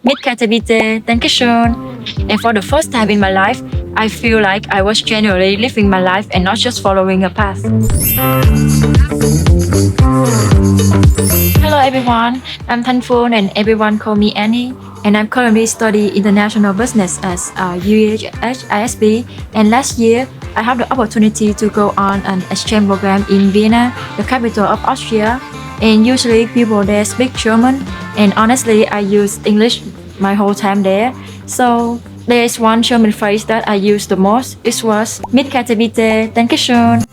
Mit KTBT, Dankeschön. And for the first time in my life, I feel like I was genuinely living my life and not just following a path. Hello everyone, I'm Thanh Phương and everyone call me Annie. And I'm currently studying international business at UEH.ISB. And last year, I had the opportunity to go on an exchange program in Vienna, the capital of Austria. And usually people there speak German. And honestly, I use English my whole time there. So there is one German phrase that I use the most. It was Mit KTBT, Dankeschön.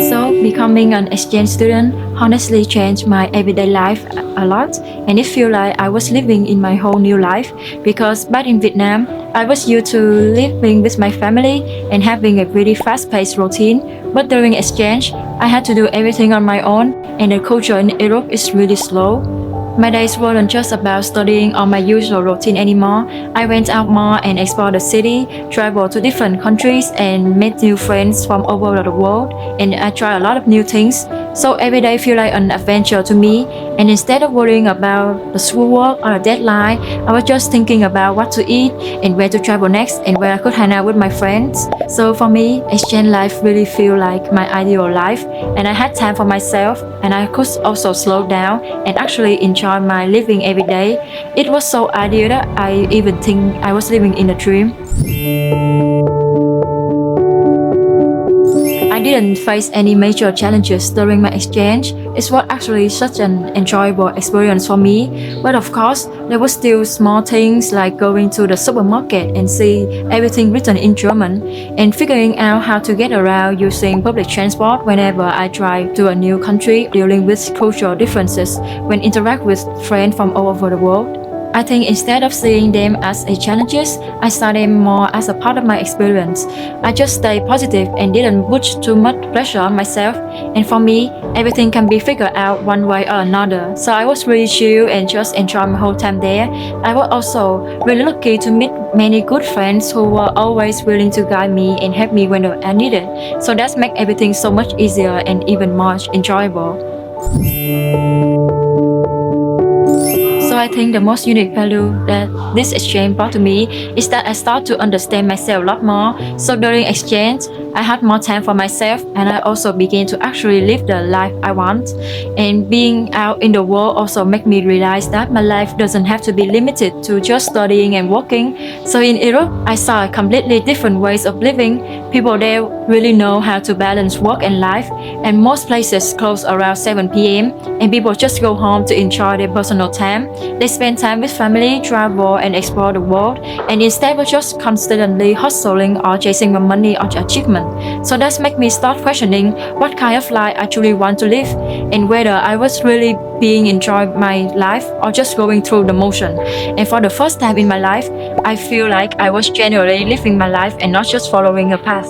So becoming an exchange student honestly changed my everyday life a lot, and it feels like I was living in my whole new life, because back in Vietnam, I was used to living with my family and having a really fast-paced routine. But during exchange, I had to do everything on my own, and the culture in Europe is really slow. My days weren't just about studying on my usual routine anymore. I went out more and explored the city, traveled to different countries and met new friends from all over the world, and I tried a lot of new things. So every day feel like an adventure to me, and instead of worrying about the schoolwork or the deadline, I was just thinking about what to eat and where to travel next and where I could hang out with my friends. So for me, exchange life really feel like my ideal life, and I had time for myself, and I could also slow down and actually enjoy my living every day. It was so ideal that I even think I was living in a dream. I didn't face any major challenges during my exchange. It was actually such an enjoyable experience for me. But of course, there were still small things like going to the supermarket and see everything written in German, and figuring out how to get around using public transport whenever I drive to a new country, dealing with cultural differences when interact with friends from all over the world. I think instead of seeing them as a challenges, I saw them more as a part of my experience. I just stayed positive and didn't put too much pressure on myself. And for me, everything can be figured out one way or another. So I was really chill and just enjoy my whole time there. I was also really lucky to meet many good friends who were always willing to guide me and help me when I needed. So that makes everything so much easier and even more enjoyable. So I think the most unique value that this exchange brought to me is that I start to understand myself a lot more. So during exchange, I had more time for myself, and I also began to actually live the life I want. And being out in the world also made me realize that my life doesn't have to be limited to just studying and working. So in Europe, I saw completely different ways of living. People there really know how to balance work and life, and most places close around 7 p.m. and people just go home to enjoy their personal time. They spend time with family, travel and explore the world, and instead of just constantly hustling or chasing the money or achievement. So that made me start questioning what kind of life I truly want to live, and whether I was really being enjoying my life or just going through the motion. And for the first time in my life, I feel like I was genuinely living my life and not just following a path.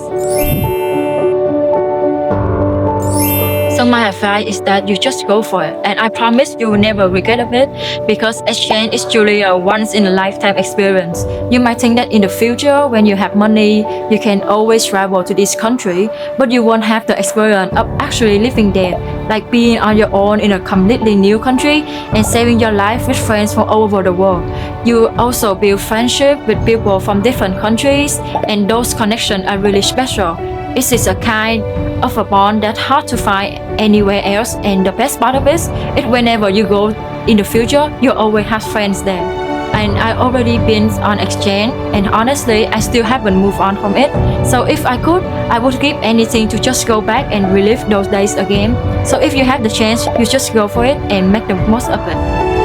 So my advice is that you just go for it, and I promise you will never regret of it, because exchange is truly a once-in-a-lifetime experience. You might think that in the future, when you have money, you can always travel to this country, but you won't have the experience of actually living there, like being on your own in a completely new country and saving your life with friends from all over the world. You also build friendship with people from different countries, and those connections are really special. It is a kind of a bond that's hard to find anywhere else, and the best part of it is whenever you go in the future, you always have friends there. And I already been on exchange, and honestly, I still haven't moved on from it. So if I could, I would give anything to just go back and relive those days again. So if you have the chance, you just go for it and make the most of it.